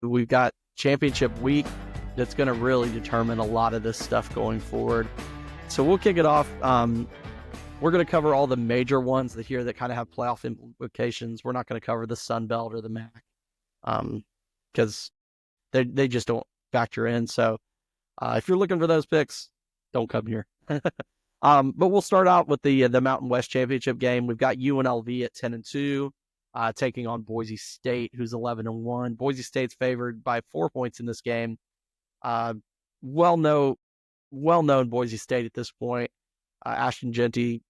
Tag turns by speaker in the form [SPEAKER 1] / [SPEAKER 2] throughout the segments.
[SPEAKER 1] We've got championship week that's going to really determine a lot of this stuff going forward. So we'll kick it off. We're going to cover all the major ones that kind of have playoff implications. We're not going to cover the Sun Belt or the MAC because they just don't factor in. So if you're looking for those picks, don't come here. But we'll start out with the Mountain West Championship game. We've got UNLV at 10-2, taking on Boise State, who's 11-1. Boise State's favored by 4 points in this game. Well-known Boise State at this point. Ashton Jeanty,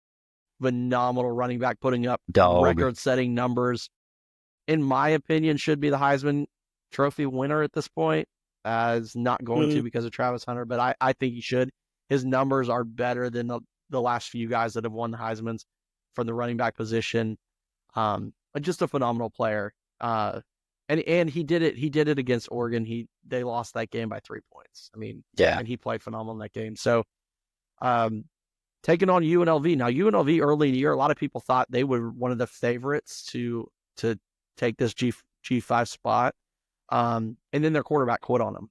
[SPEAKER 1] phenomenal running back, putting up record-setting numbers. In my opinion, should be the Heisman Trophy winner at this point. Is not going to because of Travis Hunter, but I think he should. His numbers are better than the last few guys that have won the Heismans from the running back position. Just a phenomenal player. And he did it against Oregon. They lost that game by 3 points. And he played phenomenal in that game. So, taking on UNLV. Now, UNLV early in the year, a lot of people thought they were one of the favorites to take this G5 spot. And then their quarterback quit on them.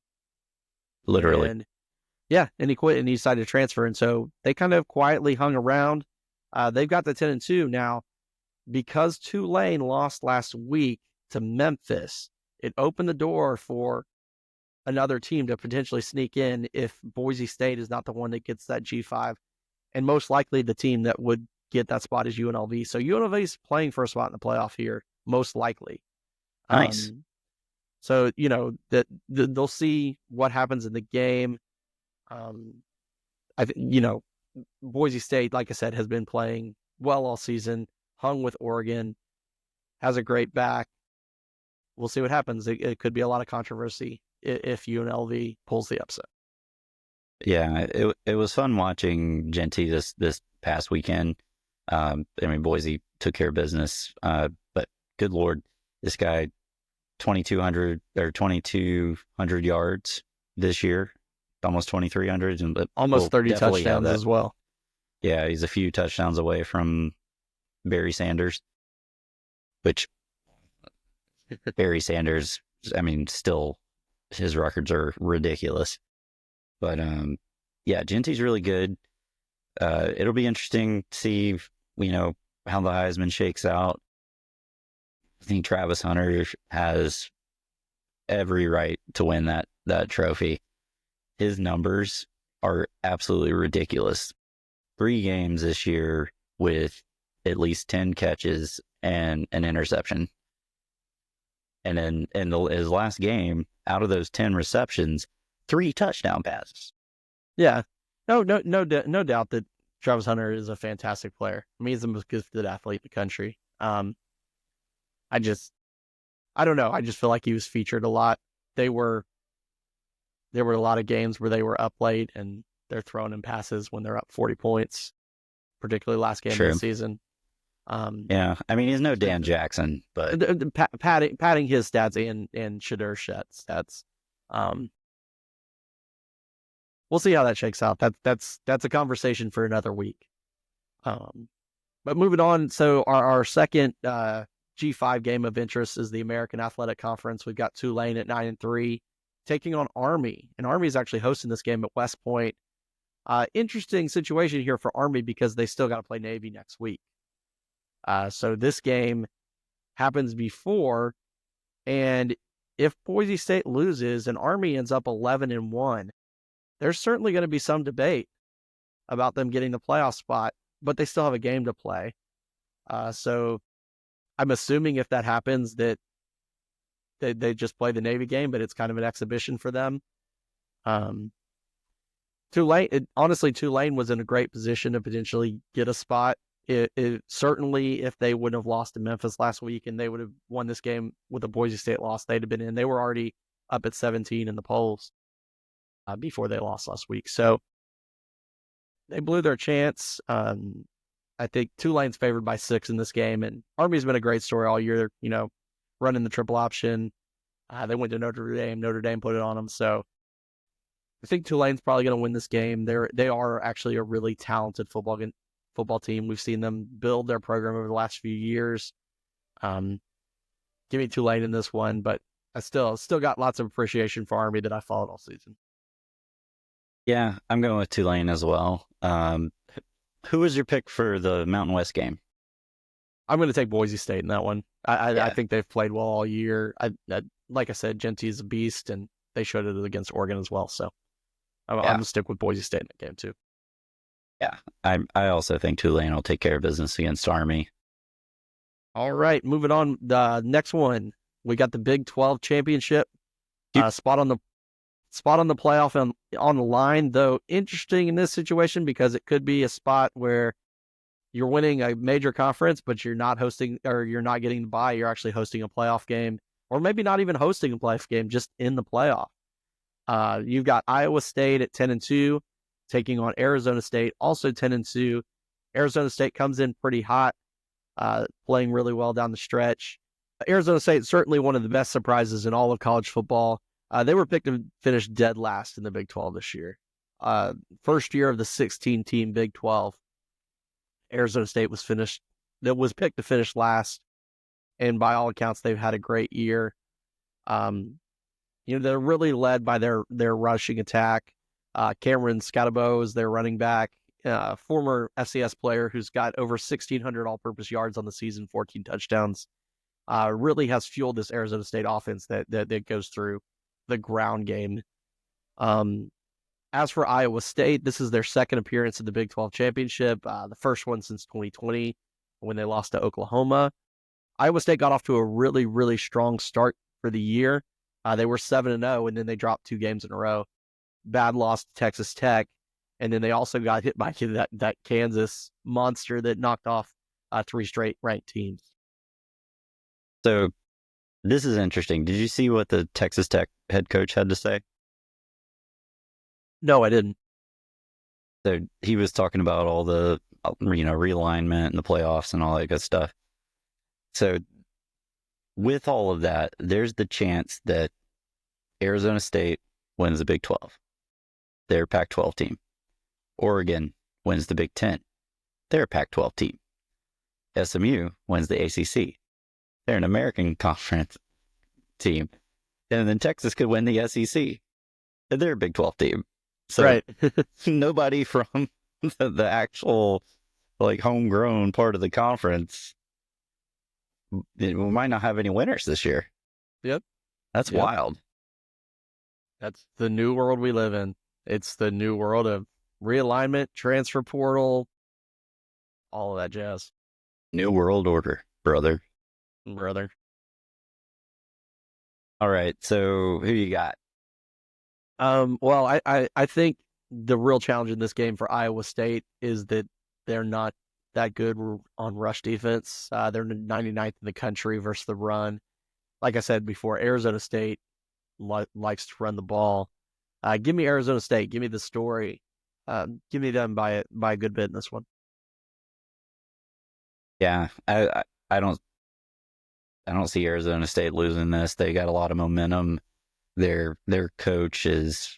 [SPEAKER 2] Literally.
[SPEAKER 1] And he quit and he decided to transfer. And so they kind of quietly hung around. They've got the 10-2 now. Because Tulane lost last week to Memphis, it opened the door for another team to potentially sneak in if Boise State is not the one that gets that G5. And most likely the team that would get that spot is UNLV. So UNLV is playing for a spot in the playoff here, most likely.
[SPEAKER 2] Nice.
[SPEAKER 1] So, that they'll see what happens in the game. I think, Boise State, like I said, has been playing well all season, hung with Oregon, has a great back. We'll see what happens. It could be a lot of controversy if UNLV pulls the upset.
[SPEAKER 2] Yeah, it was fun watching Jeanty this past weekend. Boise took care of business, but good Lord, this guy, 2,200 yards this year, almost 2,300, and
[SPEAKER 1] almost 30 touchdowns as well.
[SPEAKER 2] Yeah, he's a few touchdowns away from Barry Sanders, which Barry Sanders, still his records are ridiculous. But Jeanty's really good. It'll be interesting to see, how the Heisman shakes out. I think Travis Hunter has every right to win that trophy. His numbers are absolutely ridiculous. 3 games this year with at least 10 catches and an interception. And then in his last game, out of those 10 receptions, 3 touchdown passes.
[SPEAKER 1] Yeah. No doubt that Travis Hunter is a fantastic player. He's the most gifted athlete in the country. I don't know. I just feel like he was featured a lot. There were a lot of games where they were up late and they're throwing in passes when they're up 40 points, particularly last game of the season.
[SPEAKER 2] He's no Dan Jackson, but
[SPEAKER 1] padding his stats and Shedeur Shett's stats. We'll see how that shakes out. That's a conversation for another week. But moving on, so our second G5 game of interest is the American Athletic Conference. We've got Tulane at 9-3 taking on Army, and Army is actually hosting this game at West Point. Interesting situation here for Army because they still got to play Navy next week. So this game happens before, and if Boise State loses and Army ends up 11-1, there's certainly going to be some debate about them getting the playoff spot, but they still have a game to play. So I'm assuming if that happens that they just play the Navy game, but it's kind of an exhibition for them. Tulane was in a great position to potentially get a spot. It certainly, if they wouldn't have lost to Memphis last week and they would have won this game with a Boise State loss, they'd have been in. They were already up at 17 in the polls before they lost last week. So they blew their chance. I think Tulane's favored by 6 in this game, and Army's been a great story all year. Running the triple option. They went to Notre Dame. Notre Dame put it on them. So I think Tulane's probably going to win this game. They are actually a really talented football team. We've seen them build their program over the last few years. Give me Tulane in this one, but I still got lots of appreciation for Army that I followed all season.
[SPEAKER 2] Yeah, I'm going with Tulane as well. Who was your pick for the Mountain West game?
[SPEAKER 1] I'm going to take Boise State in that one. I
[SPEAKER 2] Yeah,
[SPEAKER 1] think they've played well all year. Like I said, Genty is a beast, and they showed it against Oregon as well. So I'm
[SPEAKER 2] yeah,
[SPEAKER 1] going to stick with Boise State in that game too.
[SPEAKER 2] yeah. I also think Tulane will take care of business against Army.
[SPEAKER 1] All right, moving on. The next one, we got the Big 12 championship. Spot on the playoff on the line, though interesting in this situation because it could be a spot where you're winning a major conference, but you're not hosting or you're not getting the bye. You're actually hosting a playoff game, or maybe not even hosting a playoff game, just in the playoff. You've got Iowa State at 10-2, taking on Arizona State, also 10-2. Arizona State comes in pretty hot, playing really well down the stretch. Arizona State certainly one of the best surprises in all of college football. They were picked to finish dead last in the Big 12 this year. First year of the 16-team Big 12. Arizona State was picked to finish last, and by all accounts, they've had a great year. They're really led by their rushing attack. Cameron Scatabo is their running back, former FCS player who's got over 1,600 all-purpose yards on the season, 14 touchdowns. Really has fueled this Arizona State offense that goes through the ground game. As for Iowa State, this is their second appearance in the Big 12 championship, the first one since 2020 when they lost to Oklahoma. Iowa State got off to a really, really strong start for the year. They were 7-0, and then they dropped 2 games in a row. Bad loss to Texas Tech, and then they also got hit by that Kansas monster that knocked off 3 straight ranked teams.
[SPEAKER 2] So this is interesting. Did you see what the Texas Tech head coach had to say?
[SPEAKER 1] No, I didn't.
[SPEAKER 2] So he was talking about all the realignment and the playoffs and all that good stuff. So with all of that, there's the chance that Arizona State wins the Big 12. They're a Pac-12 team. Oregon wins the Big 10. They're a Pac-12 team. SMU wins the ACC. They're an American Conference team. And then Texas could win the SEC. And they're a Big 12 team. So
[SPEAKER 1] right.
[SPEAKER 2] Nobody from the actual homegrown part of the conference, we might not have any winners this year.
[SPEAKER 1] Yep.
[SPEAKER 2] That's wild.
[SPEAKER 1] That's the new world we live in. It's the new world of realignment, transfer portal, all of that jazz.
[SPEAKER 2] New world order, brother. All right. So who you got?
[SPEAKER 1] Well, I think the real challenge in this game for Iowa State is that they're not that good on rush defense. They're 99th in the country versus the run. Like I said before, Arizona State likes to run the ball. Give me Arizona State. Give me the story. Give me them by a good bit in this one.
[SPEAKER 2] Yeah, I don't see Arizona State losing this. They got a lot of momentum. Their coach is,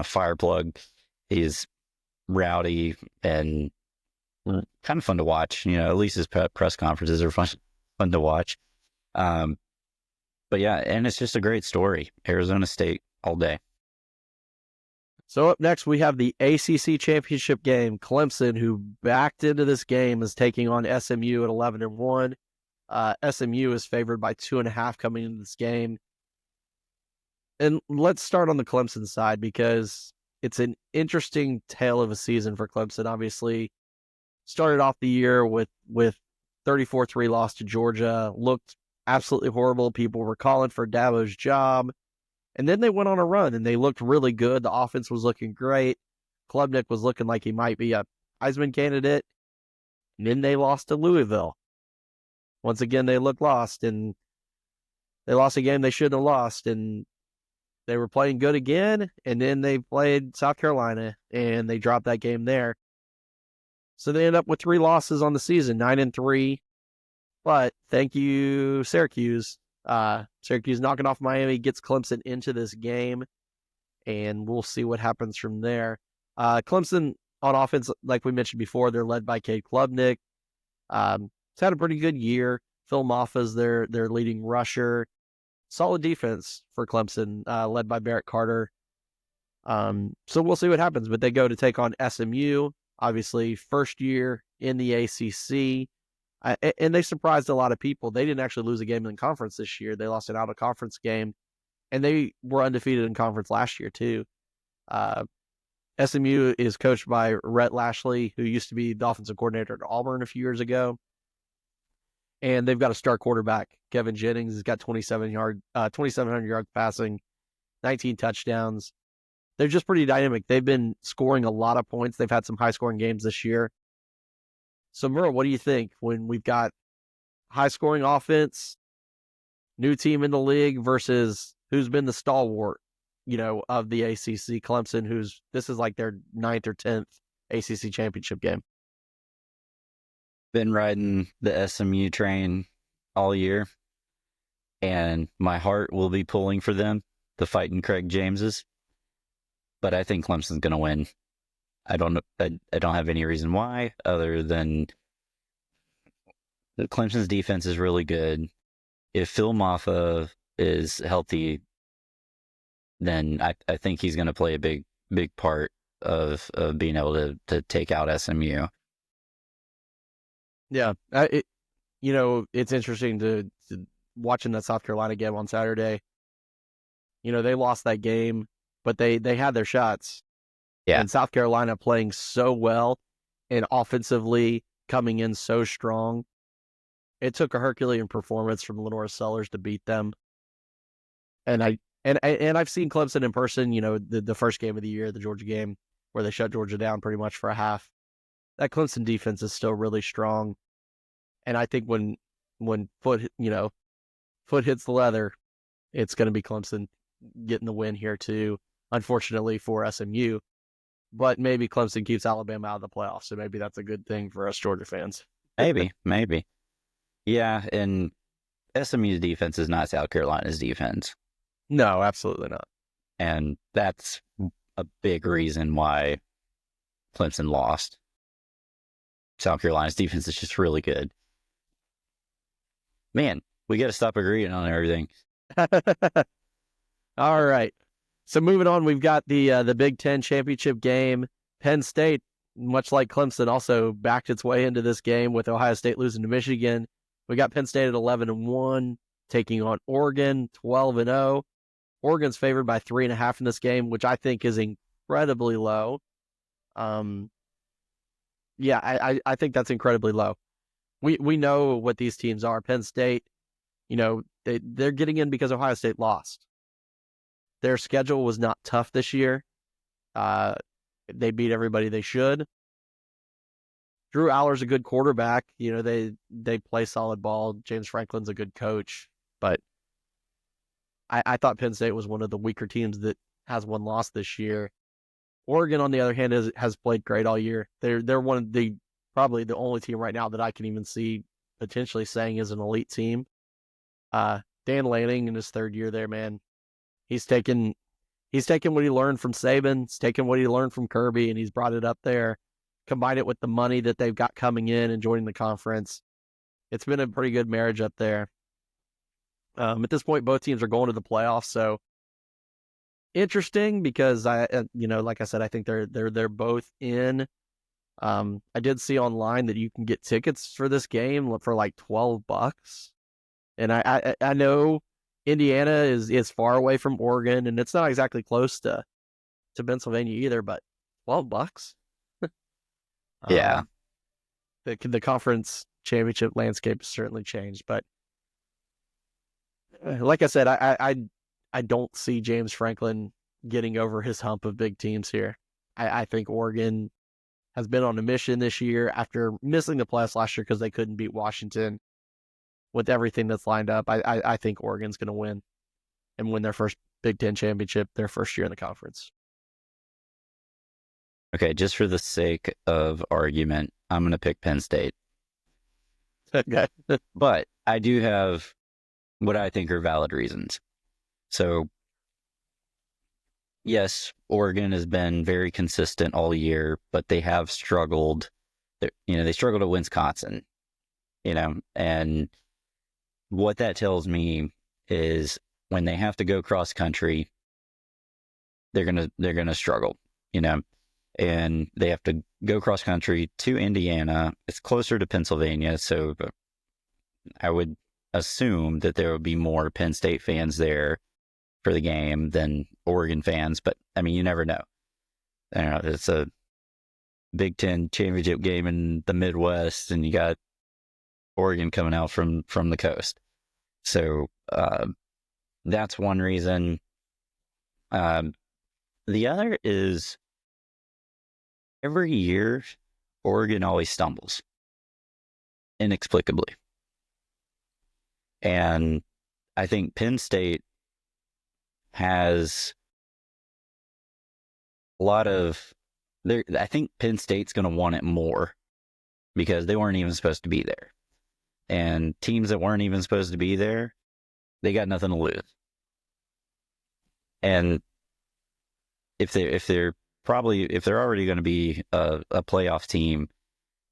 [SPEAKER 2] fire plug. He's rowdy and kind of fun to watch. At least his press conferences are fun to watch. But yeah, and it's just a great story. Arizona State all day.
[SPEAKER 1] So up next, we have the ACC Championship game. Clemson, who backed into this game, is taking on SMU at 11-1. SMU is favored by 2.5 coming into this game. And let's start on the Clemson side because it's an interesting tale of a season for Clemson. Obviously, started off the year with 34-3 loss to Georgia, looked absolutely horrible. People were calling for Dabo's job. And then they went on a run, and they looked really good. The offense was looking great. Klubnik was looking like he might be a Heisman candidate. And then they lost to Louisville. Once again, they looked lost, and they lost a game they shouldn't have lost. And they were playing good again, and then they played South Carolina, and they dropped that game there. So they end up with 3 losses on the season, 9-3. But thank you, Syracuse. Syracuse knocking off Miami gets Clemson into this game, and we'll see what happens from there. Clemson on offense, like we mentioned before, they're led by Cade Klubnik. He's had a pretty good year. Phil Maffa's their leading rusher. Solid defense for Clemson, led by Barrett Carter. So we'll see what happens. But they go to take on SMU, obviously first year in the ACC. And they surprised a lot of people. They didn't actually lose a game in conference this year. They lost an out-of-conference game, and they were undefeated in conference last year too. SMU is coached by Rhett Lashley, who used to be the offensive coordinator at Auburn a few years ago. And they've got a star quarterback, Kevin Jennings. He's got 2,700 yards passing, 19 touchdowns. They're just pretty dynamic. They've been scoring a lot of points. They've had some high-scoring games this year. So, Merle, what do you think when we've got high-scoring offense, new team in the league versus who's been the stalwart, of the ACC, Clemson, this is like their 9th or 10th ACC championship game?
[SPEAKER 2] Been riding the SMU train all year, and my heart will be pulling for them, the fighting Craig Jameses. But I think Clemson's going to win. I don't know. I don't have any reason why other than the Clemson's defense is really good. If Phil Maffa is healthy, then I think he's going to play a big part of being able to take out SMU.
[SPEAKER 1] Yeah, it's interesting to watching that South Carolina game on Saturday. They lost that game, but they had their shots.
[SPEAKER 2] Yeah.
[SPEAKER 1] And South Carolina playing so well and offensively coming in so strong. It took a Herculean performance from Lenora Sellers to beat them. And I've seen Clemson in person, the first game of the year, the Georgia game, where they shut Georgia down pretty much for a half. That Clemson defense is still really strong. And I think when foot hits the leather, it's going to be Clemson getting the win here too, unfortunately for SMU. But maybe Clemson keeps Alabama out of the playoffs, so maybe that's a good thing for us Georgia fans.
[SPEAKER 2] Maybe. Yeah, and SMU's defense is not South Carolina's defense.
[SPEAKER 1] No, absolutely not.
[SPEAKER 2] And that's a big reason why Clemson lost. South Carolina's defense is just really good. Man, we got to stop agreeing on everything.
[SPEAKER 1] All right. So moving on, we've got the Big Ten championship game. Penn State, much like Clemson, also backed its way into this game with Ohio State losing to Michigan. We got Penn State at 11-1, taking on Oregon 12-0. Oregon's favored by 3.5 in this game, which I think is incredibly low. I think that's incredibly low. We know what these teams are. Penn State, they're getting in because Ohio State lost. Their schedule was not tough this year. They beat everybody they should. Drew Aller's a good quarterback. They play solid ball. James Franklin's a good coach. But I thought Penn State was one of the weaker teams that has one loss this year. Oregon, on the other hand, has played great all year. They're one of probably the only team right now that I can even see potentially saying is an elite team. Dan Lanning in his third year there, man. He's taken what he learned from Saban, he's taken what he learned from Kirby, and he's brought it up there, combined it with the money that they've got coming in and joining the conference. It's been a pretty good marriage up there. At this point, both teams are going to the playoffs, so interesting because like I said, I think they're both in. I did see online that you can get tickets for this game for like $12, and I know Indiana is far away from Oregon, and it's not exactly close to Pennsylvania either, but $12.
[SPEAKER 2] Yeah.
[SPEAKER 1] The conference championship landscape has certainly changed, but like I said, I don't see James Franklin getting over his hump of big teams here. I think Oregon has been on a mission this year after missing the playoffs last year because they couldn't beat Washington. With everything that's lined up, I think Oregon's going to win and win their first Big Ten championship, their first year in the conference.
[SPEAKER 2] Okay, just for the sake of argument, I'm going to pick Penn State.
[SPEAKER 1] Okay.
[SPEAKER 2] But I do have what I think are valid reasons. So, yes, Oregon has been very consistent all year, but they have struggled. They struggled at Wisconsin, and what that tells me is when they have to go cross country, they're gonna struggle, and they have to go cross country to Indiana. It's closer to Pennsylvania, so I would assume that there would be more Penn State fans there for the game than Oregon fans, but I mean, you never know. I don't know. It's a Big Ten championship game in the Midwest, and you got Oregon coming out from the coast. So that's one reason. The other is every year, Oregon always stumbles inexplicably. And I think Penn State has a lot of... I think Penn State's going to want it more because they weren't even supposed to be there. And teams that weren't even supposed to be there, they got nothing to lose. And if they're already going to be a playoff team,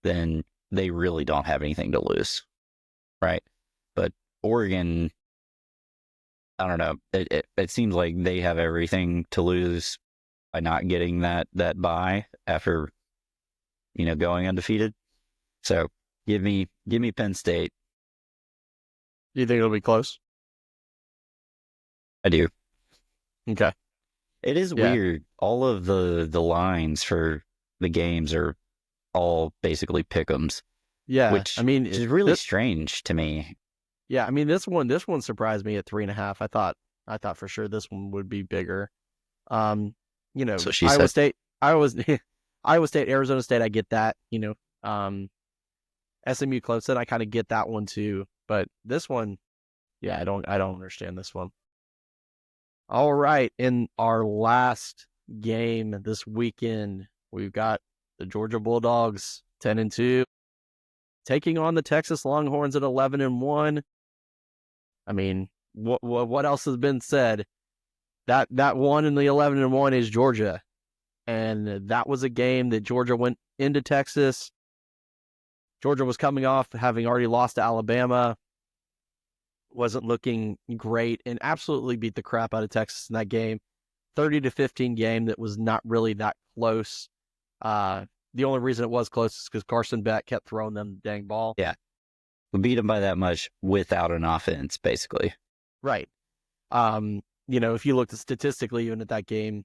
[SPEAKER 2] then they really don't have anything to lose, right? But Oregon, I don't know. It seems like they have everything to lose by not getting that bye after going undefeated. So give me Penn State.
[SPEAKER 1] Do you think it'll be close?
[SPEAKER 2] I do.
[SPEAKER 1] Okay.
[SPEAKER 2] It is weird. All of the lines for the games are all basically pick'ems.
[SPEAKER 1] Yeah,
[SPEAKER 2] which is really strange to me.
[SPEAKER 1] Yeah, I mean this one surprised me at 3.5. I thought for sure this one would be bigger. So Iowa State, Iowa State, Arizona State, I get that. SMU Clemson, I kind of get that one too. But this one, I don't understand this one. All right, in our last game this weekend, we've got the Georgia Bulldogs 10-2 taking on the Texas Longhorns at 11-1. I mean, what else has been said? That one in the 11-1 is Georgia, and that was a game that Georgia went into Texas. Georgia was coming off having already lost to Alabama, wasn't looking great, and absolutely beat the crap out of Texas in that game. 30-15 game that was not really that close. The only reason it was close is because Carson Beck kept throwing them the dang ball.
[SPEAKER 2] Yeah. We beat them by that much without an offense, basically.
[SPEAKER 1] Right. If you looked statistically, even at that game,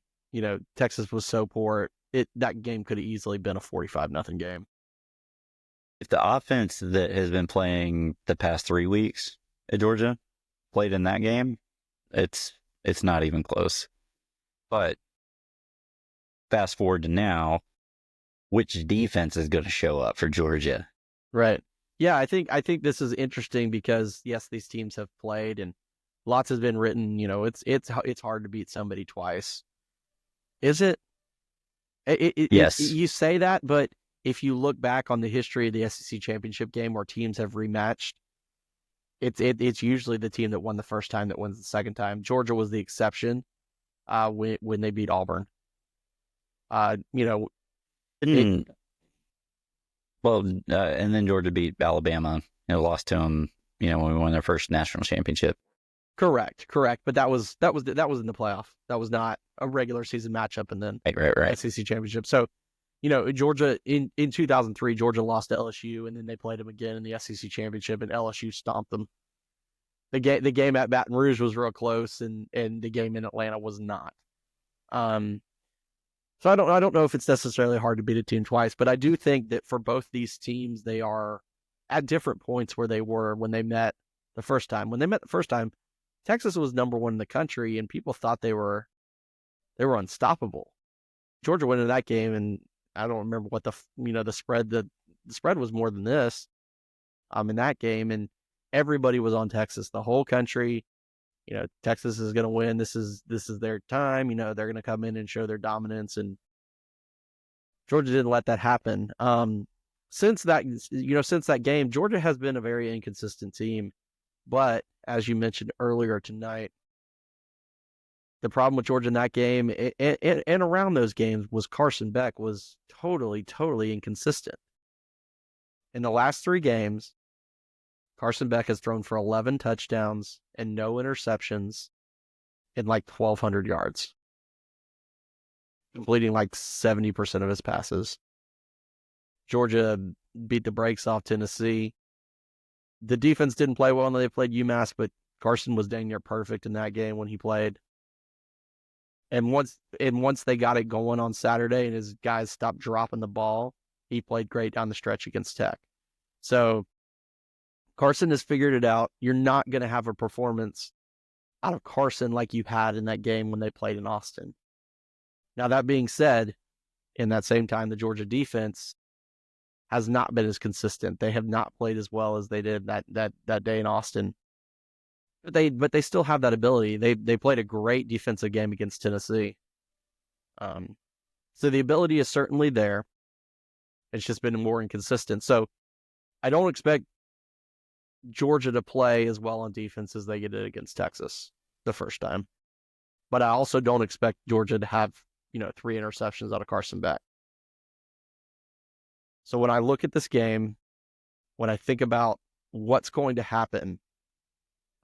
[SPEAKER 1] Texas was so poor, that game could have easily been a 45-0 game.
[SPEAKER 2] If the offense that has been playing the past 3 weeks at Georgia played in that game, it's not even close. But fast forward to now, which defense is going to show up for Georgia?
[SPEAKER 1] Right. Yeah, I think this is interesting because yes, these teams have played and lots has been written. It's hard to beat somebody twice. Is it?
[SPEAKER 2] Yes.
[SPEAKER 1] You say that, but if you look back on the history of the SEC Championship game where teams have rematched, it's usually the team that won the first time that wins the second time. Georgia was the exception when they beat Auburn. And then
[SPEAKER 2] Georgia beat Alabama and lost to them, when we won their first national championship.
[SPEAKER 1] Correct. But that was in the playoff. That was not a regular season matchup, and then
[SPEAKER 2] right.
[SPEAKER 1] SEC Championship. So, Georgia in 2003, Georgia lost to LSU, and then they played them again in the SEC Championship, and LSU stomped them. The game at Baton Rouge was real close, and the game in Atlanta was not. So I don't know if it's necessarily hard to beat a team twice, but I do think that for both these teams, they are at different points where they were when they met the first time. When they met the first time, Texas was number one in the country, and people thought they were unstoppable. Georgia went into that game, and I don't remember what the spread. The spread was more than this in that game, and everybody was on Texas. The whole country, Texas is going to win. This is their time. They're going to come in and show their dominance, and Georgia didn't let that happen. Since that game, Georgia has been a very inconsistent team. But as you mentioned earlier tonight, the problem with Georgia in that game and around those games was Carson Beck was totally inconsistent. In the last 3 games, Carson Beck has thrown for 11 touchdowns and no interceptions in like 1,200 yards, completing like 70% of his passes. Georgia beat the brakes off Tennessee. The defense didn't play well when they played UMass, but Carson was dang near perfect in that game when he played. And once they got it going on Saturday and his guys stopped dropping the ball, he played great down the stretch against Tech. So Carson has figured it out. You're not going to have a performance out of Carson like you had in that game when they played in Austin. Now, that being said, in that same time, the Georgia defense has not been as consistent. They have not played as well as they did that day in Austin. But they still have that ability. They played a great defensive game against Tennessee. So the ability is certainly there. It's just been more inconsistent. So I don't expect Georgia to play as well on defense as they did against Texas the first time. But I also don't expect Georgia to have, 3 interceptions out of Carson Beck. So when I look at this game, when I think about what's going to happen,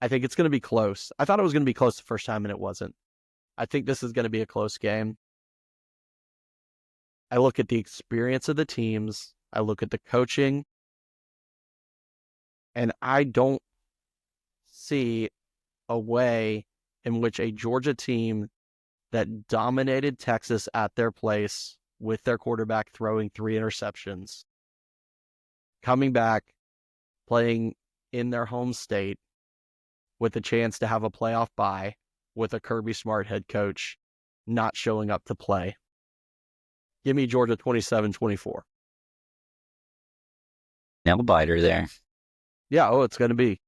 [SPEAKER 1] I think it's going to be close. I thought it was going to be close the first time, and it wasn't. I think this is going to be a close game. I look at the experience of the teams. I look at the coaching. And I don't see a way in which a Georgia team that dominated Texas at their place with their quarterback throwing 3 interceptions, coming back, playing in their home state with a chance to have a playoff bye with a Kirby Smart head coach not showing up to play. Give me Georgia 27-24.
[SPEAKER 2] Nail biter there.
[SPEAKER 1] Yeah, it's going to be.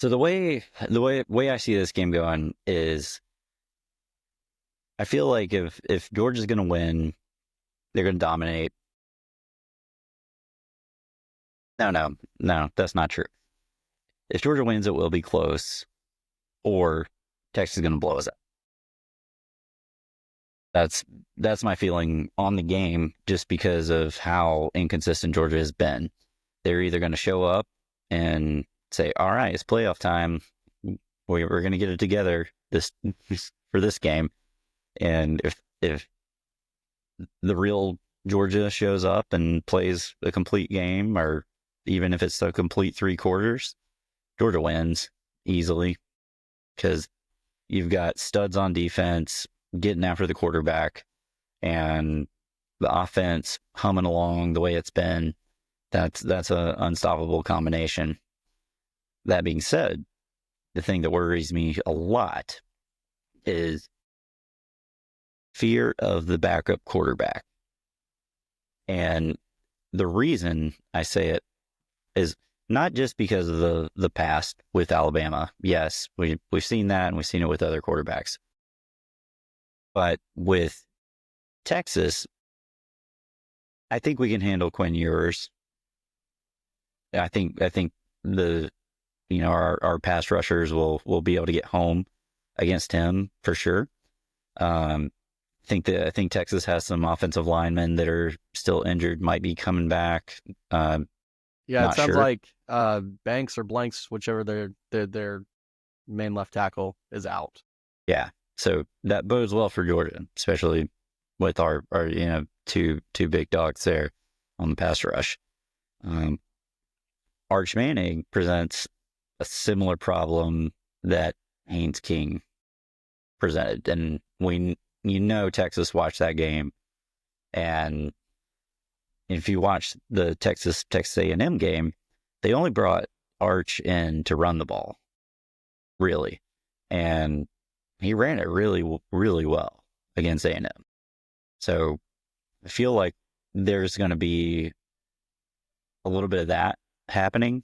[SPEAKER 2] So the way I see this game going is, I feel like if Georgia's going to win, they're going to dominate. No, that's not true. If Georgia wins, it will be close, or Texas is going to blow us out. That's my feeling on the game, just because of how inconsistent Georgia has been. They're either going to show up and say, all right, it's playoff time. We're going to get it together for this game. And if the real Georgia shows up and plays a complete game, or even if it's a complete 3 quarters, Georgia wins easily, because you've got studs on defense getting after the quarterback, and the offense humming along the way it's been. That's an unstoppable combination. That being said, the thing that worries me a lot is fear of the backup quarterback. And the reason I say it is not just because of the past with Alabama. Yes, we've seen that, and we've seen it with other quarterbacks. But with Texas, I think we can handle Quinn Ewers. I think our pass rushers will be able to get home against him for sure. I think Texas has some offensive linemen that are still injured, might be coming back.
[SPEAKER 1] Yeah, it sounds
[SPEAKER 2] sure.
[SPEAKER 1] like Banks or Blanks, whichever their main left tackle, is out.
[SPEAKER 2] Yeah, so that bodes well for Georgia, especially with our two big dogs there on the pass rush. Arch Manning presents a similar problem that Haynes King presented, and Texas watched that game, and if you watch the Texas A&M game, they only brought Arch in to run the ball, really, and he ran it really, really well against A&M. So I feel like there's going to be a little bit of that happening,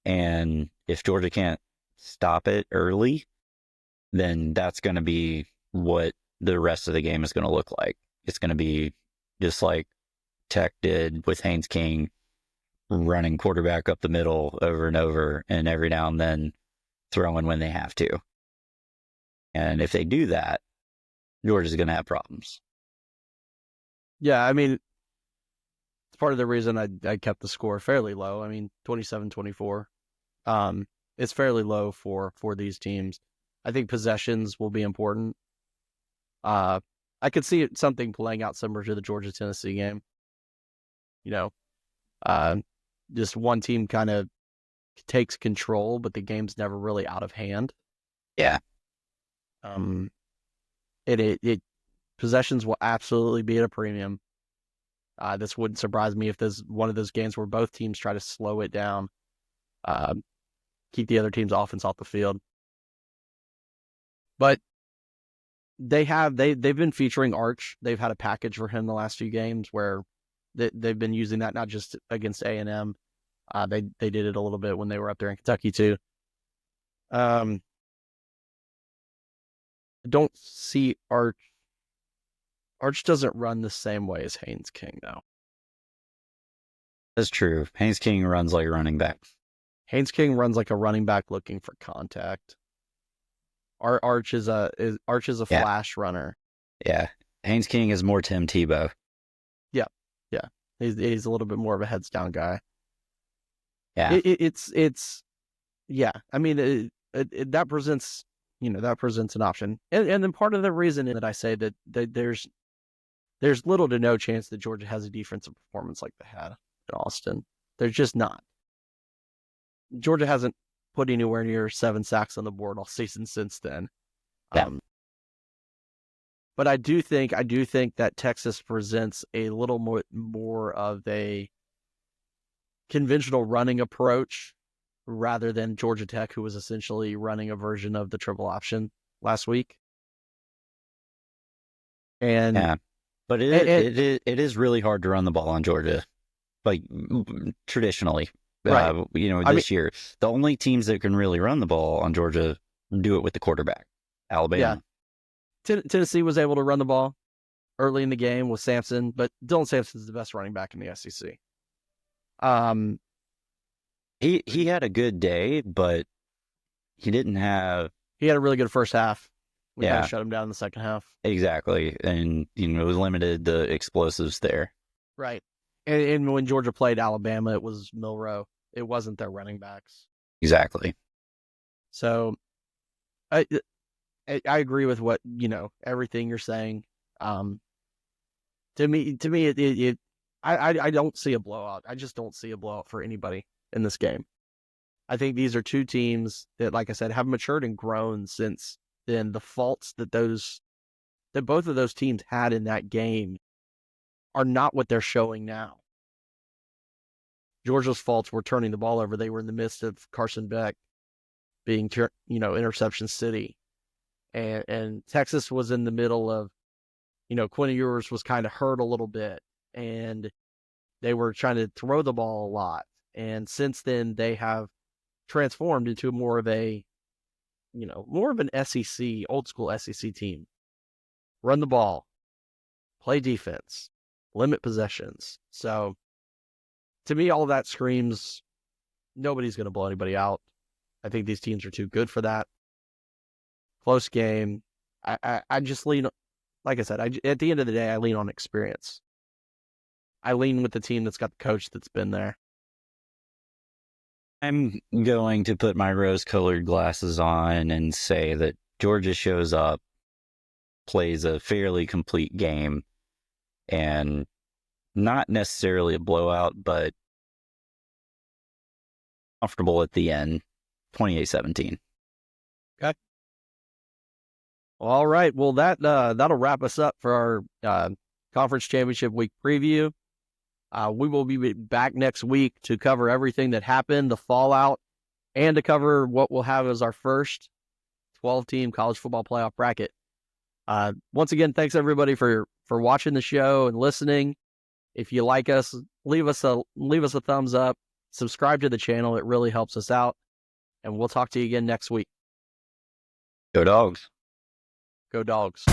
[SPEAKER 2] and if Georgia can't stop it early, then that's going to be what the rest of the game is going to look like. It's going to be just like Tech did with Haynes King, running quarterback up the middle over and over, and every now and then throwing when they have to. And if they do that, Georgia's going to have problems.
[SPEAKER 1] Yeah, I mean, it's part of the reason I kept the score fairly low. I mean, 27-24. It's fairly low for these teams. I think possessions will be important. I could see something playing out similar to the Georgia-Tennessee game. Just one team kind of takes control, but the game's never really out of hand.
[SPEAKER 2] Yeah.
[SPEAKER 1] Possessions will absolutely be at a premium. This wouldn't surprise me if there's one of those games where both teams try to slow it down, keep the other team's offense off the field. But they've been featuring Arch. They've had a package for him the last few games where they've been using that not just against A&M. They did it a little bit when they were up there in Kentucky too. I don't see Arch. Arch doesn't run the same way as Haynes King, though.
[SPEAKER 2] That's true. Haynes King runs like a running back.
[SPEAKER 1] Haynes King runs like a running back looking for contact. Arch is a flash runner.
[SPEAKER 2] Yeah. Haynes King is more Tim Tebow.
[SPEAKER 1] Yeah. He's a little bit more of a heads down guy.
[SPEAKER 2] Yeah.
[SPEAKER 1] It's yeah. I mean, that presents an option, and then part of the reason that I say that there's little to no chance that Georgia has a defensive performance like they had in Austin. There's just not. Georgia hasn't put anywhere near 7 sacks on the board all season since then.
[SPEAKER 2] Yeah.
[SPEAKER 1] But I do think that Texas presents a little more of a conventional running approach rather than Georgia Tech, who was essentially running a version of the triple option last week. And
[SPEAKER 2] yeah, but it is really hard to run the ball on Georgia, like traditionally.
[SPEAKER 1] Right.
[SPEAKER 2] This year, the only teams that can really run the ball on Georgia do it with the quarterback. Alabama.
[SPEAKER 1] Yeah. Tennessee was able to run the ball early in the game with Sampson, but Dylan Sampson's the best running back in the SEC.
[SPEAKER 2] He had a good day, but he didn't have.
[SPEAKER 1] He had a really good first half. We kind
[SPEAKER 2] Yeah.
[SPEAKER 1] of shut him down in the second half.
[SPEAKER 2] Exactly, and it was limited the explosives there.
[SPEAKER 1] Right. And when Georgia played Alabama, it was Milroe. It wasn't their running backs.
[SPEAKER 2] Exactly.
[SPEAKER 1] So, I agree with what everything you're saying. To me, I don't see a blowout. I just don't see a blowout for anybody in this game. I think these are two teams that, like I said, have matured and grown since then. The faults that both of those teams had in that game are not what they're showing now. Georgia's faults were turning the ball over. They were in the midst of Carson Beck being, interception city. And Texas was in the middle of, Quinn Ewers was kind of hurt a little bit, and they were trying to throw the ball a lot. And since then, they have transformed into more of an SEC, old school SEC team. Run the ball, play defense, limit possessions. So, to me, all of that screams nobody's going to blow anybody out. I think these teams are too good for that. Close game. I just lean, like I said, at the end of the day, I lean on experience. I lean with the team that's got the coach that's been there.
[SPEAKER 2] I'm going to put my rose-colored glasses on and say that Georgia shows up, plays a fairly complete game, and not necessarily a blowout, but comfortable at the end, 28-17.
[SPEAKER 1] Okay. All right. Well, that'll wrap us up for our conference championship week preview. We will be back next week to cover everything that happened, the fallout, and to cover what we'll have as our first 12-team college football playoff bracket. Once again, thanks everybody for watching the show and listening. If you like us, leave us a thumbs up, subscribe to the channel. It really helps us out. And we'll talk to you again next week.
[SPEAKER 2] Go Dogs.
[SPEAKER 1] Go Dogs.